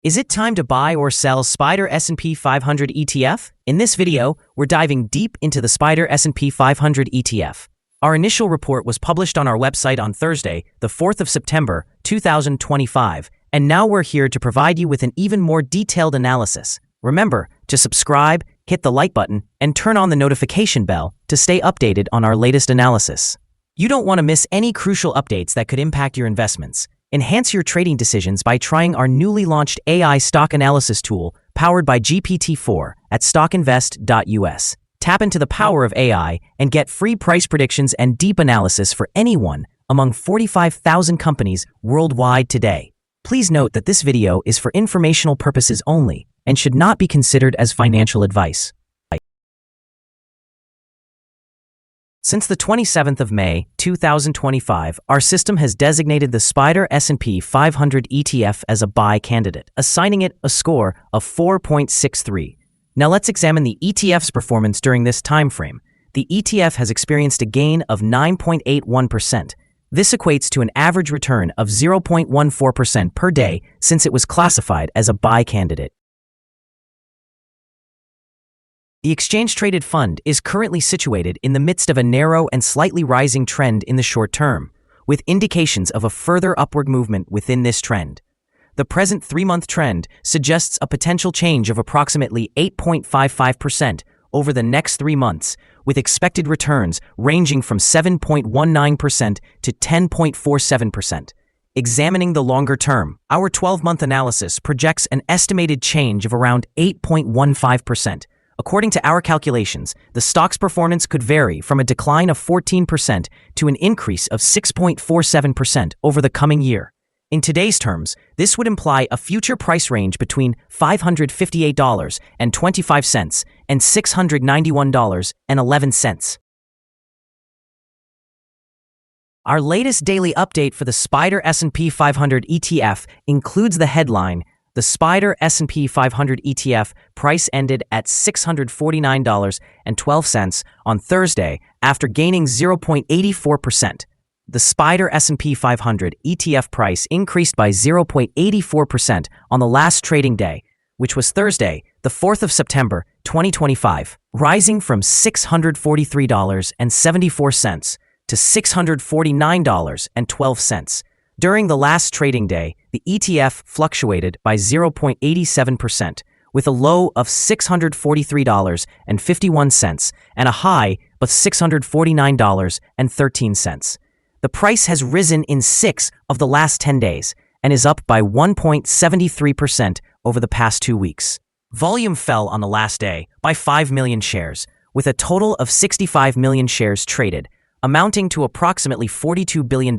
Is it time to buy or sell SPDR S&P 500 ETF? In this video, we're diving deep into the SPDR S&P 500 ETF. Our initial report was published on our website on Thursday, the 4th of September, 2025, and now we're here to provide you with an even more detailed analysis. Remember to subscribe, hit the like button, and turn on the notification bell to stay updated on our latest analysis. You don't want to miss any crucial updates that could impact your investments. Enhance your trading decisions by trying our newly launched AI stock analysis tool powered by GPT-4 at StockInvest.us. Tap into the power of AI and get free price predictions and deep analysis for anyone among 45,000 companies worldwide today. Please note that this video is for informational purposes only and should not be considered as financial advice. Since the 27th of May, 2025, our system has designated the SPDR S&P 500 ETF as a buy candidate, assigning it a score of 4.63. Now let's examine the ETF's performance during this time frame. The ETF has experienced a gain of 9.81%. This equates to an average return of 0.14% per day since it was classified as a buy candidate. The exchange-traded fund is currently situated in the midst of a narrow and slightly rising trend in the short term, with indications of a further upward movement within this trend. The present 3-month trend suggests a potential change of approximately 8.55% over the next 3 months, with expected returns ranging from 7.19% to 10.47%. Examining the longer term, our 12-month analysis projects an estimated change of around 8.15%. According to our calculations, the stock's performance could vary from a decline of 14% to an increase of 6.47% over the coming year. In today's terms, this would imply a future price range between $558.25 and $691.11. Our latest daily update for the SPDR S&P 500 ETF includes the headline, "The SPDR S&P 500 ETF price ended at $649.12 on Thursday after gaining 0.84%. The SPDR S&P 500 ETF price increased by 0.84% on the last trading day, which was Thursday, the 4th of September, 2025, rising from $643.74 to $649.12. During the last trading day, the ETF fluctuated by 0.87%, with a low of $643.51 and a high of $649.13. The price has risen in 6 of the last 10 days and is up by 1.73% over the past 2 weeks. Volume fell on the last day by 5 million shares, with a total of 65 million shares traded, amounting to approximately $42 billion.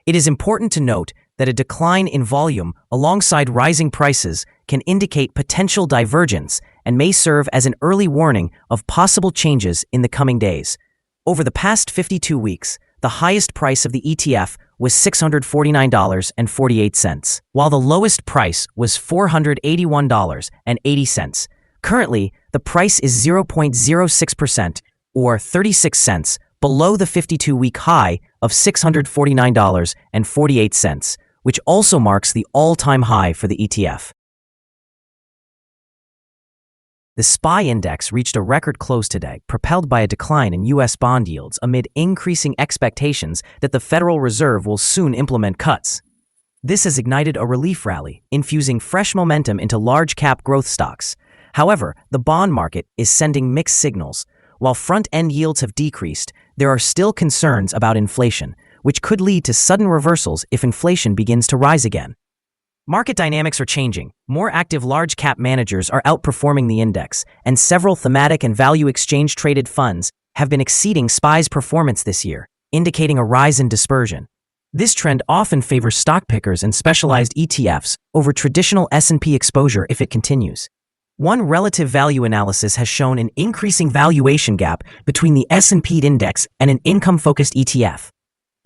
It is important to note that a decline in volume alongside rising prices can indicate potential divergence and may serve as an early warning of possible changes in the coming days. Over the past 52 weeks, the highest price of the ETF was $649.48, while the lowest price was $481.80. Currently, the price is 0.06% or 36 cents below the 52-week high of $649.48, which also marks the all-time high for the ETF. The SPY index reached a record close today, propelled by a decline in U.S. bond yields amid increasing expectations that the Federal Reserve will soon implement cuts. This has ignited a relief rally, infusing fresh momentum into large-cap growth stocks. However, the bond market is sending mixed signals. While front-end yields have decreased, there are still concerns about inflation, which could lead to sudden reversals if inflation begins to rise again. Market dynamics are changing. More active large-cap managers are outperforming the index, and several thematic and value exchange-traded funds have been exceeding SPY's performance this year, indicating a rise in dispersion. This trend often favors stock pickers and specialized ETFs over traditional S&P exposure if it continues. One relative value analysis has shown an increasing valuation gap between the S&P index and an income-focused ETF,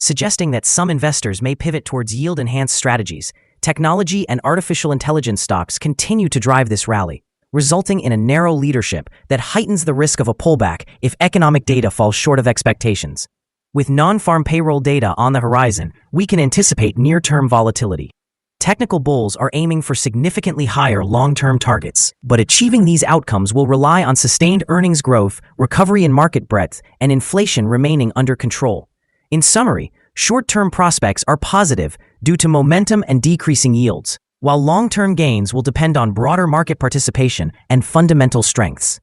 suggesting that some investors may pivot towards yield-enhanced strategies. Technology and artificial intelligence stocks continue to drive this rally, resulting in a narrow leadership that heightens the risk of a pullback if economic data falls short of expectations. With non-farm payroll data on the horizon, we can anticipate near-term volatility. Technical bulls are aiming for significantly higher long-term targets, but achieving these outcomes will rely on sustained earnings growth, recovery in market breadth, and inflation remaining under control. In summary, short-term prospects are positive due to momentum and decreasing yields, while long-term gains will depend on broader market participation and fundamental strengths.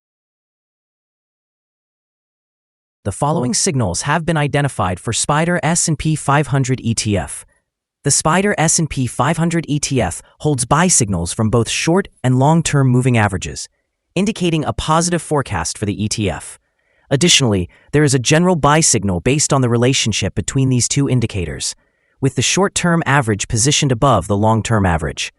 The following signals have been identified for SPDR S&P 500 ETF. The SPDR S&P 500 ETF holds buy signals from both short and long-term moving averages, indicating a positive forecast for the ETF. Additionally, there is a general buy signal based on the relationship between these two indicators, with the short-term average positioned above the long-term average.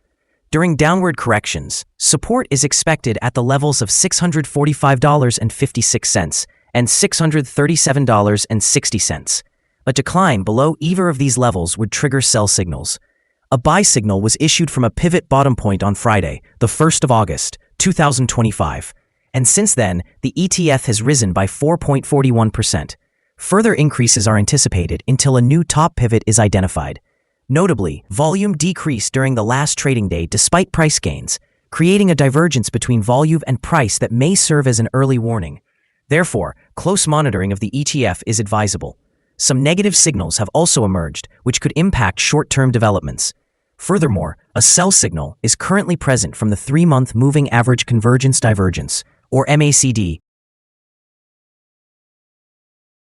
During downward corrections, support is expected at the levels of $645.56 and $637.60. A decline below either of these levels would trigger sell signals. A buy signal was issued from a pivot bottom point on Friday, the 1st of August, 2025, and since then, the ETF has risen by 4.41%. Further increases are anticipated until a new top pivot is identified. Notably, volume decreased during the last trading day despite price gains, creating a divergence between volume and price that may serve as an early warning. Therefore, close monitoring of the ETF is advisable. Some negative signals have also emerged, which could impact short-term developments. Furthermore, a sell signal is currently present from the 3-month Moving Average Convergence Divergence, or MACD.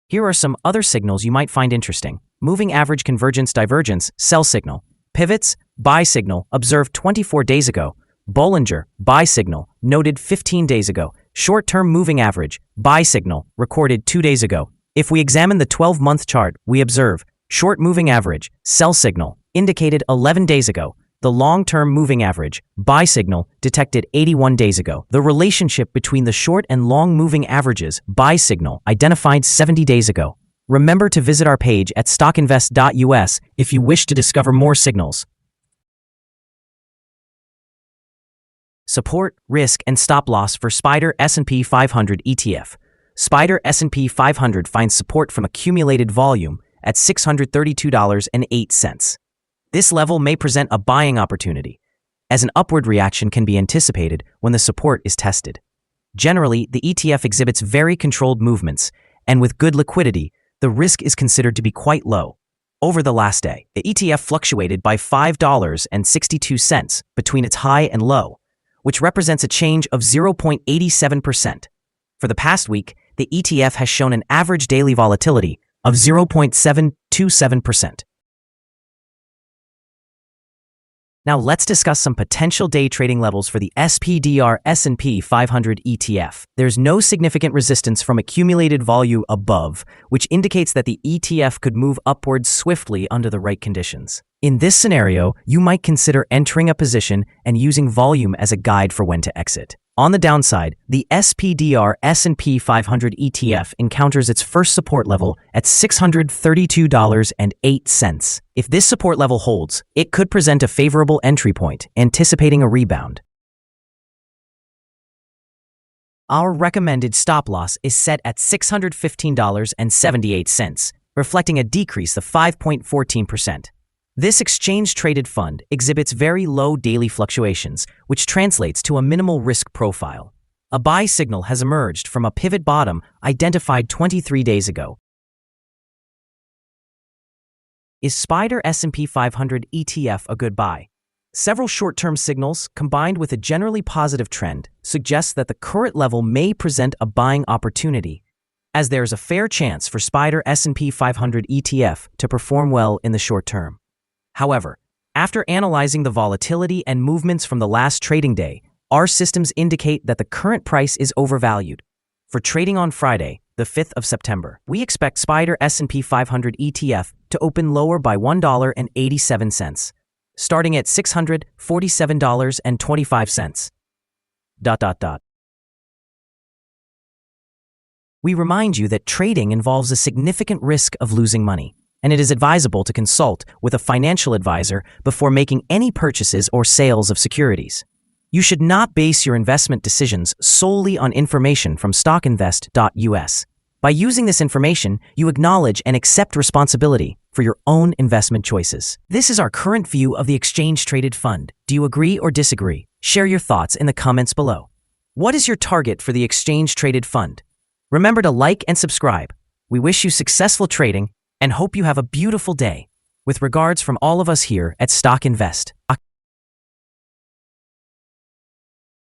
Here are some other signals you might find interesting. Moving Average Convergence Divergence, sell signal. Pivots, buy signal, observed 24 days ago. Bollinger, buy signal, noted 15 days ago. Short-term moving average, buy signal, recorded 2 days ago. If we examine the 12-month chart, we observe short moving average, sell signal, indicated 11 days ago. The long-term moving average, buy signal, detected 81 days ago. The relationship between the short and long moving averages, buy signal, identified 70 days ago. Remember to visit our page at StockInvest.us if you wish to discover more signals. Support, risk, and stop loss for SPDR S&P 500 ETF. SPDR S&P 500 finds support from accumulated volume at $632.08. This level may present a buying opportunity, as an upward reaction can be anticipated when the support is tested. Generally, the ETF exhibits very controlled movements, and with good liquidity, the risk is considered to be quite low. Over the last day, the ETF fluctuated by $5.62 between its high and low, which represents a change of 0.87%. For the past week, the ETF has shown an average daily volatility of 0.727%. Now let's discuss some potential day trading levels for the SPDR S&P 500 ETF. There's no significant resistance from accumulated volume above, which indicates that the ETF could move upwards swiftly under the right conditions. In this scenario, you might consider entering a position and using volume as a guide for when to exit. On the downside, the SPDR S&P 500 ETF encounters its first support level at $632.08. If this support level holds, it could present a favorable entry point, anticipating a rebound. Our recommended stop loss is set at $615.78, reflecting a decrease of 5.14%. This exchange-traded fund exhibits very low daily fluctuations, which translates to a minimal risk profile. A buy signal has emerged from a pivot bottom identified 23 days ago. Is SPDR S&P 500 ETF a good buy? Several short-term signals, combined with a generally positive trend, suggest that the current level may present a buying opportunity, as there is a fair chance for SPDR S&P 500 ETF to perform well in the short term. However, after analyzing the volatility and movements from the last trading day, our systems indicate that the current price is overvalued. For trading on Friday, the 5th of September, we expect SPDR S&P 500 ETF to open lower by $1.87, starting at $647.25. We remind you that trading involves a significant risk of losing money, and it is advisable to consult with a financial advisor before making any purchases or sales of securities. You should not base your investment decisions solely on information from StockInvest.us. By using this information, you acknowledge and accept responsibility for your own investment choices. This is our current view of the exchange-traded fund. Do you agree or disagree? Share your thoughts in the comments below. What is your target for the exchange-traded fund? Remember to like and subscribe. We wish you successful trading and hope you have a beautiful day. With regards from all of us here at Stock Invest.